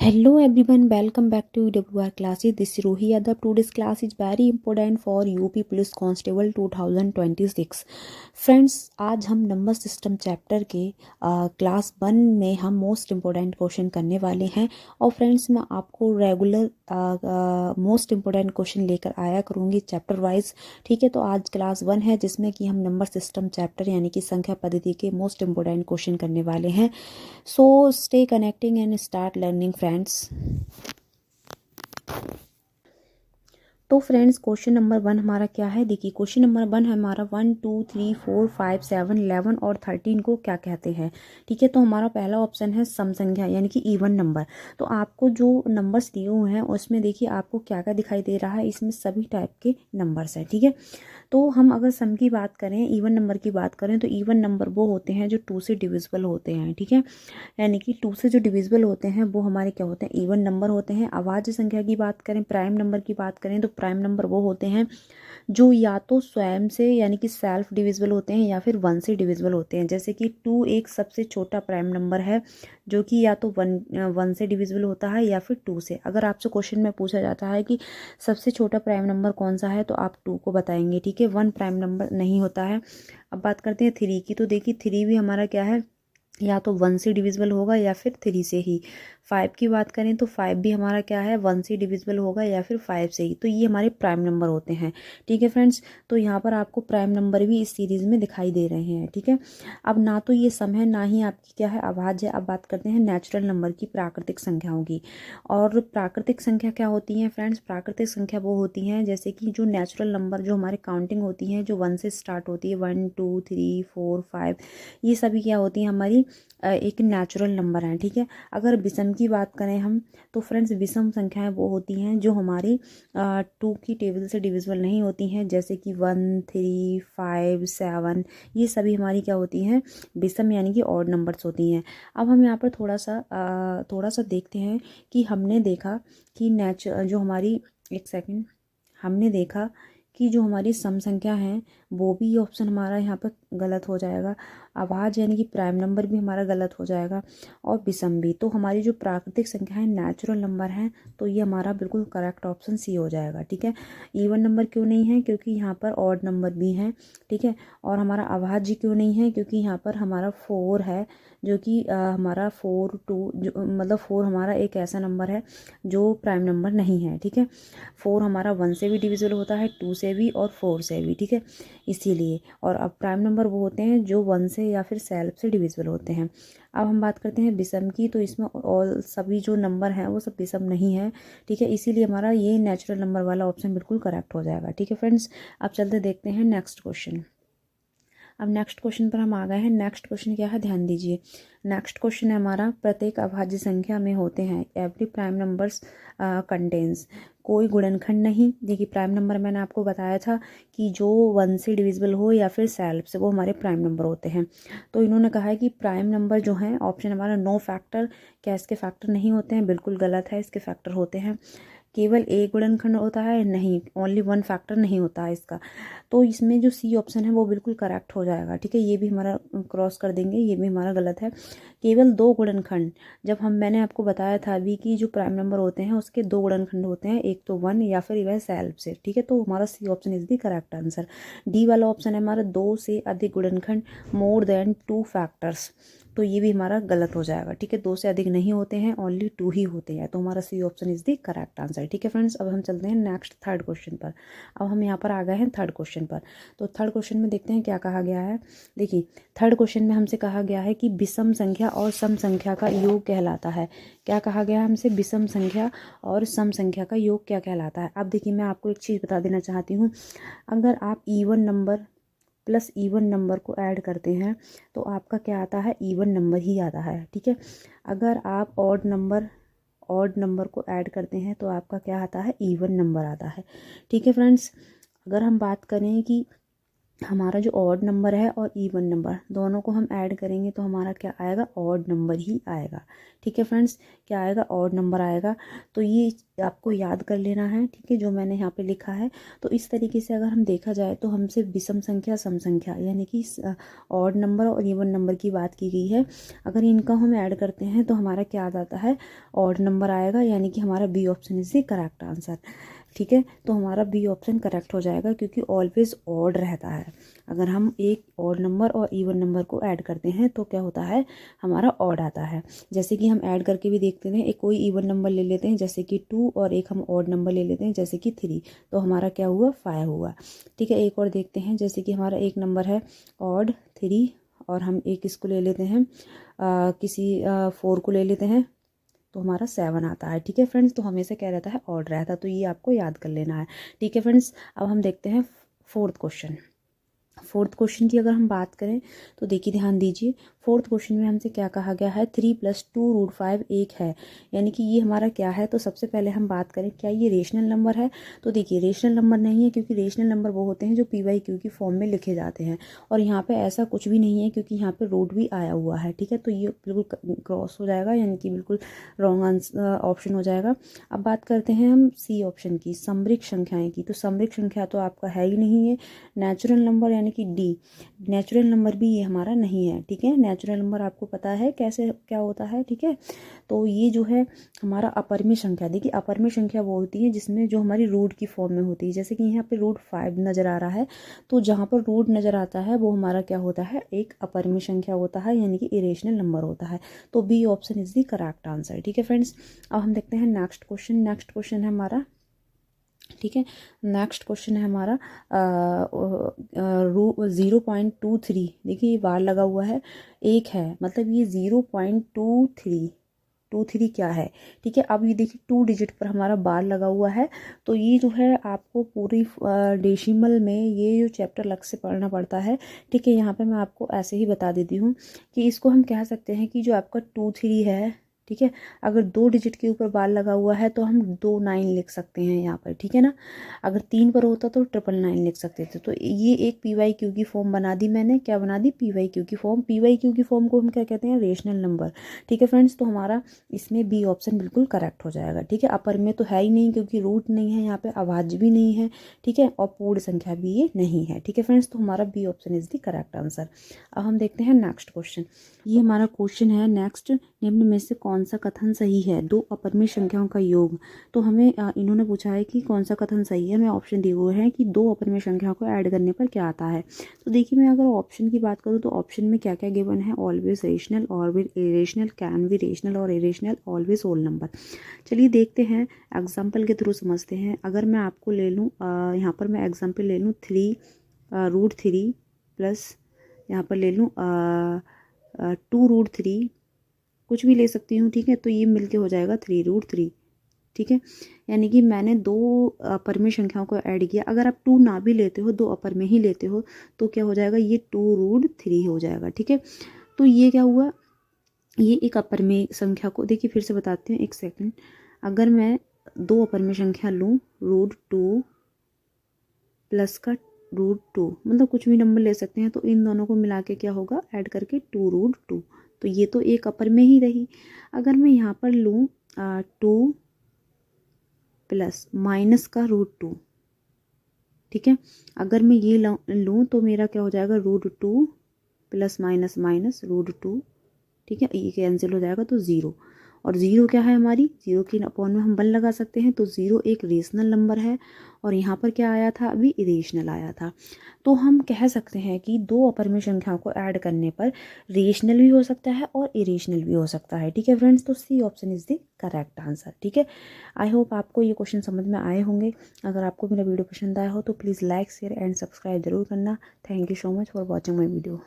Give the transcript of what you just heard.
Hello everyone, welcome back to WR classes. This is Rohi Yadav. Today's class is very important for UP Police Constable 2026. Friends, आज हम number system chapter के class 1 में हम most important question करने वाले हैं। और friends, मैं आपको रेगुलर मोस्ट इम्पोर्टेंट क्वेश्चन लेकर आया करूँगी चैप्टर वाइज। ठीक है, तो आज क्लास 1 है जिसमें कि हम नंबर सिस्टम चैप्टर यानी कि संख्या पद्धति के मोस्ट इम्पोर्टेंट क्वेश्चन करने वाले हैं। So stay connecting and start learning friends. तो फ्रेंड्स, क्वेश्चन नंबर 1 हमारा क्या है? देखिए, क्वेश्चन नंबर 1 है हमारा 1 2 3 4 5 7 11 और 13 को क्या कहते हैं। ठीक है, तो हमारा पहला ऑप्शन है सम संख्या यानी कि इवन नंबर। तो आपको जो नंबर्स दिए हुए हैं उसमें देखिए आपको क्या क्या दिखाई दे रहा है, इसमें सभी टाइप के नंबर्स हैं। ठीक है, तो हम अगर सम की बात करें, इवन नंबर की बात करें, तो इवन नंबर वो होते हैं जो 2 से डिविजिबल होते हैं। ठीक है, यानी कि 2 से जो डिविजिबल होते हैं वो हमारे क्या होते हैं, इवन नंबर होते हैं। अभाज्य संख्या की बात करें, प्राइम नंबर की बात करें, तो प्राइम नंबर वो होते हैं जो या तो स्वयं से यानी कि सेल्फ डिविजिबल होते हैं या फिर 1 से डिविजिबल होते हैं। जैसे कि 2 एक सबसे छोटा प्राइम नंबर है जो कि या तो 1 से डिविजिबल होता है या फिर 2 से। अगर आपसे क्वेश्चन में पूछा जाता है कि सबसे छोटा प्राइम नंबर कौन सा है, तो आप 2 को बताएंगे। ठीक है, 1 प्राइम नंबर नहीं होता है। अब बात करते हैं 3 की, तो देखिए 3 भी हमारा क्या है, या तो 1 से डिविजिबल होगा या फिर 3 से ही। 5 की बात करें तो 5 भी हमारा क्या है, 1 से डिविजिबल होगा या फिर 5 से ही। तो ये हमारे प्राइम नंबर होते हैं। ठीक है फ्रेंड्स, तो यहाँ पर आपको प्राइम नंबर भी इस सीरीज में दिखाई दे रहे हैं। ठीक है, अब ना तो ये सम है ना ही आपकी क्या है, अभाज्य है। अब बात करते हैं नेचुरल नंबर की, प्राकृतिक संख्याओं की। और प्राकृतिक संख्या क्या होती हैं फ्रेंड्स? प्राकृतिक संख्या वो होती हैं जैसे कि जो नेचुरल नंबर जो हमारे काउंटिंग होती हैं, जो 1 से स्टार्ट होती है, 1 2 3 4 5, ये सभी क्या होती हैं, हमारी एक नेचुरल नंबर हैं। ठीक है, अगर विषम की बात करें हम, तो फ्रेंड्स विषम संख्याएं वो होती हैं जो हमारी 2 की टेबल से डिविजिबल नहीं होती हैं, जैसे कि 1 3 5 7, ये सभी हमारी क्या होती हैं, विषम यानी कि ऑड नंबर्स होती हैं। अब हम यहाँ पर थोड़ा सा देखते हैं कि हमने देखा कि जो हमारी, एक सेकेंड, हमने देखा कि जो हमारी सम संख्या है वो भी, ये ऑप्शन हमारा यहाँ पर गलत हो जाएगा। अभाज्य यानी कि प्राइम नंबर भी हमारा गलत हो जाएगा और विषम भी। तो हमारी जो प्राकृतिक संख्या है नेचुरल नंबर है, तो ये हमारा बिल्कुल करेक्ट ऑप्शन सी हो जाएगा। ठीक है, इवन नंबर क्यों नहीं है, क्योंकि यहाँ पर ऑड नंबर भी हैं। ठीक है, और हमारा अभाज्य क्यों नहीं है, क्योंकि यहाँ पर हमारा 4 है, जो कि हमारा 4 2 जो मतलब 4 हमारा एक ऐसा नंबर है जो प्राइम नंबर नहीं है। ठीक है, 4 हमारा 1 से भी डिविजिबल होता है, 2 से भी और 4 से भी। ठीक है, इसीलिए। और अब प्राइम नंबर वो होते हैं जो 1 से या फिर सेल्फ से डिविजिबल होते हैं। अब हम बात करते हैं विषम की, तो इसमें ऑल सभी जो नंबर हैं वो सब विषम नहीं है। ठीक है, इसीलिए हमारा ये नेचुरल नंबर वाला ऑप्शन बिल्कुल करेक्ट हो जाएगा। ठीक है फ्रेंड्स, अब चलते देखते हैं नेक्स्ट क्वेश्चन। अब नेक्स्ट क्वेश्चन पर हम आ गए हैं। नेक्स्ट क्वेश्चन क्या है, ध्यान दीजिए। नेक्स्ट क्वेश्चन है हमारा, प्रत्येक अभाज्य संख्या में होते हैं, एवरी प्राइम नंबर्स कंटेन्स, कोई गुणनखंड नहीं। देखिए, प्राइम नंबर मैंने आपको बताया था कि जो 1 से डिविजिबल हो या फिर सेल्फ से, वो हमारे प्राइम नंबर होते हैं। तो इन्होंने कहा है कि प्राइम नंबर जो है, ऑप्शन हमारा नो फैक्टर, क्या इसके फैक्टर नहीं होते हैं? बिल्कुल गलत है, इसके फैक्टर होते हैं। केवल एक गुणनखंड होता है? नहीं, ओनली 1 फैक्टर नहीं होता है इसका। तो इसमें जो सी ऑप्शन है वो बिल्कुल करेक्ट हो जाएगा। ठीक है, ये भी हमारा क्रॉस कर देंगे, ये भी हमारा गलत है। केवल 2 गुणनखंड, जब मैंने आपको बताया था अभी कि जो प्राइम नंबर होते हैं उसके 2 गुणनखंड होते हैं, एक तो 1 या फिर वह सेल्फ से। ठीक है, तो हमारा C option is the correct answer. D वाला ऑप्शन है हमारा 2 से अधिक गुणनखंड, मोर देन 2 फैक्टर्स, तो ये भी हमारा गलत हो जाएगा। ठीक है, 2 से अधिक नहीं होते हैं, ओनली 2 ही होते हैं, तो हमारा C option is the correct answer. ठीक है फ्रेंड्स, अब हम चलते हैं नेक्स्ट थर्ड क्वेश्चन पर। अब हम यहाँ पर आ गए हैं थर्ड क्वेश्चन पर। तो थर्ड क्वेश्चन में देखते हैं क्या कहा गया है। देखिए, थर्ड क्वेश्चन में हमसे कहा गया है कि विषम संख्या और सम संख्या का योग कहलाता है। क्या कहा गया है हमसे? विषम संख्या और सम संख्या का योग क्या कहलाता है। अब देखिए, मैं आपको एक चीज़ बता देना चाहती हूँ। अगर आप even number plus even number को ऐड करते हैं तो आपका क्या आता है, इवन नंबर ही आता है। ठीक है, अगर आप ऑड नंबर को ऐड करते हैं तो आपका क्या आता है, इवन नंबर आता है। ठीक है फ्रेंड्स, अगर हम बात करें कि हमारा जो ऑड नंबर है और इवन नंबर दोनों को हम ऐड करेंगे तो हमारा क्या आएगा, ऑड नंबर ही आएगा। ठीक है फ्रेंड्स, क्या आएगा, ऑड नंबर आएगा। तो ये आपको याद कर लेना है, ठीक है, जो मैंने यहाँ पे लिखा है। तो इस तरीके से अगर हम देखा जाए तो हमसे विषम संख्या, सम संख्या यानी कि ऑड नंबर और इवन नंबर की बात की गई है। अगर इनका हम ऐड करते हैं तो हमारा क्या आ जाता है, ऑड नंबर आएगा, यानी कि हमारा B option is the correct answer. ठीक है, तो हमारा बी ऑप्शन करेक्ट हो जाएगा, क्योंकि ऑलवेज ऑड रहता है। अगर हम एक ऑड नंबर और इवन नंबर को ऐड करते हैं तो क्या होता है, हमारा ऑड आता है। जैसे कि हम ऐड करके भी देखते हैं, एक कोई इवन नंबर ले लेते हैं जैसे कि 2, और एक हम ऑड नंबर ले लेते हैं जैसे कि 3, तो हमारा क्या हुआ, 5 हुआ। ठीक है, एक और देखते हैं, जैसे कि हमारा एक नंबर है ऑड 3, और हम एक इसको ले लेते हैं, किसी 4 को ले लेते हैं, तो हमारा 7 आता है। ठीक है फ्रेंड्स, तो हमेशा क्या रहता है, ऑड रहता है, तो ये आपको याद कर लेना है। ठीक है फ्रेंड्स, अब हम देखते हैं फोर्थ क्वेश्चन। फोर्थ क्वेश्चन की अगर हम बात करें तो देखिए, ध्यान दीजिए, फोर्थ क्वेश्चन में हमसे क्या कहा गया है, 3 + 2√5 1 है, यानी कि ये हमारा क्या है। तो सबसे पहले हम बात करें, क्या ये रेशनल नंबर है। तो देखिए, रेशनल नंबर नहीं है, क्योंकि रेशनल नंबर वो होते हैं जो PYQ की फॉर्म में लिखे जाते हैं, और यहाँ पे ऐसा कुछ भी नहीं है, क्योंकि यहाँ पे रूट भी आया हुआ है। ठीक है, तो ये बिल्कुल क्रॉस हो जाएगा, यानी कि बिल्कुल रॉन्ग आंसर ऑप्शन हो जाएगा। अब बात करते हैं हम सी ऑप्शन की, समृक संख्याएं की। तो समृक संख्या तो आपका है ही नहीं है। नेचुरल नंबर यानी कि डी, नेचुरल नंबर भी ये हमारा नहीं है। ठीक है, नेचुरल नंबर आपको पता है कैसे क्या होता है। ठीक है, तो ये जो है हमारा अपरिमेय संख्या, देखिए अपरिमेय संख्या वो होती है जिसमें जो हमारी रूट की फॉर्म में होती है। जैसे कि यहाँ पे √5 नज़र आ रहा है, तो जहाँ पर रूट नज़र आता है वो हमारा क्या होता है, एक अपरिमेय संख्या होता है, यानी कि इरेशनल नंबर होता है। तो B option is the correct answer. ठीक है फ्रेंड्स, अब हम देखते हैं नेक्स्ट क्वेश्चन। नेक्स्ट क्वेश्चन है हमारा, ठीक है, नेक्स्ट क्वेश्चन है हमारा 0.23। देखिए ये बार लगा हुआ है, एक है, मतलब ये 0.23 क्या है। ठीक है, अब ये देखिए 2 डिजिट पर हमारा बार लगा हुआ है, तो ये जो है आपको पूरी डेसिमल में ये जो चैप्टर अलग से पढ़ना पड़ता है। ठीक है, यहाँ पे मैं आपको ऐसे ही बता देती हूँ कि इसको हम कह सकते हैं कि जो आपका 2 3 है, ठीक है, अगर 2 डिजिट के ऊपर बार लगा हुआ है तो हम 2 9 लिख सकते हैं यहाँ पर। ठीक है ना, अगर 3 पर होता तो 999 लिख सकते थे। तो ये एक PYQ की फॉर्म बना दी मैंने, क्या बना दी, PYQ की फॉर्म। PYQ की फॉर्म को हम क्या कहते हैं, रेशनल नंबर। ठीक है फ्रेंड्स, तो हमारा इसमें बी ऑप्शन बिल्कुल करेक्ट हो जाएगा। ठीक है, अपर में तो है ही नहीं, क्योंकि रूट नहीं है यहाँ पे, अभाज्य भी नहीं है। ठीक है, और पूर्ण संख्या भी ये नहीं है। ठीक है फ्रेंड्स, तो हमारा B option is the correct answer. अब हम देखते हैं नेक्स्ट क्वेश्चन। ये हमारा क्वेश्चन है नेक्स्ट, निम्न में से कौन सा कथन सही है, दो अपरिमेय संख्याओं का योग। तो हमें इन्होंने पूछा है कि कौन सा कथन सही है। हमें ऑप्शन दिए हुए हैं कि दो अपरिमेय संख्याओं को ऐड करने पर क्या आता है। तो देखिए, मैं अगर ऑप्शन की बात करूँ तो ऑप्शन में क्या क्या गिवन है, always rational, always irrational, can be rational और इरेशनल, ऑलवेज होल नंबर। चलिए देखते हैं, एग्जाम्पल के थ्रू समझते हैं। अगर मैं आपको ले लूँ, यहाँ पर मैं एग्जाम्पल ले लूँ 3√3 प्लस यहाँ पर ले लूँ 2√3, कुछ भी ले सकती हूँ। ठीक है, तो ये मिलके हो जाएगा 3√3। ठीक है, यानी कि मैंने दो अपरिमेय संख्याओं को ऐड किया। अगर आप 2 ना भी लेते हो, दो अपर में ही लेते हो, तो क्या हो जाएगा, ये 2√3 हो जाएगा। ठीक है, तो ये क्या हुआ, ये एक अपरिमेय संख्या को, देखिए फिर से बताते हैं, एक सेकंड। अगर मैं दो अपरिमेय संख्या लूँ, √2 प्लस का √2, मतलब कुछ भी नंबर ले सकते हैं, तो इन दोनों को मिला के क्या होगा, ऐड करके 2√2, तो ये तो एक अपर में ही रही। अगर मैं यहाँ पर लूँ 2 प्लस माइनस का √2, ठीक है, अगर मैं ये लूँ तो मेरा क्या हो जाएगा, √2 प्लस माइनस माइनस √2। ठीक है, ये कैंसिल हो जाएगा, तो 0, और 0 क्या है हमारी, 0 की अपॉन में हम 1 लगा सकते हैं, तो 0 एक रेशनल नंबर है। और यहाँ पर क्या आया था, अभी इरेशनल आया था। तो हम कह सकते हैं कि दो अपरिमेय संख्याओं को ऐड करने पर रेशनल भी हो सकता है और इरेशनल भी हो सकता है। ठीक है फ्रेंड्स, तो C option is the correct answer. ठीक है, आई होप आपको ये क्वेश्चन समझ में आए होंगे। अगर आपको मेरा वीडियो पसंद आया हो तो please like, share and subscribe जरूर करना। Thank you so much for watching my video.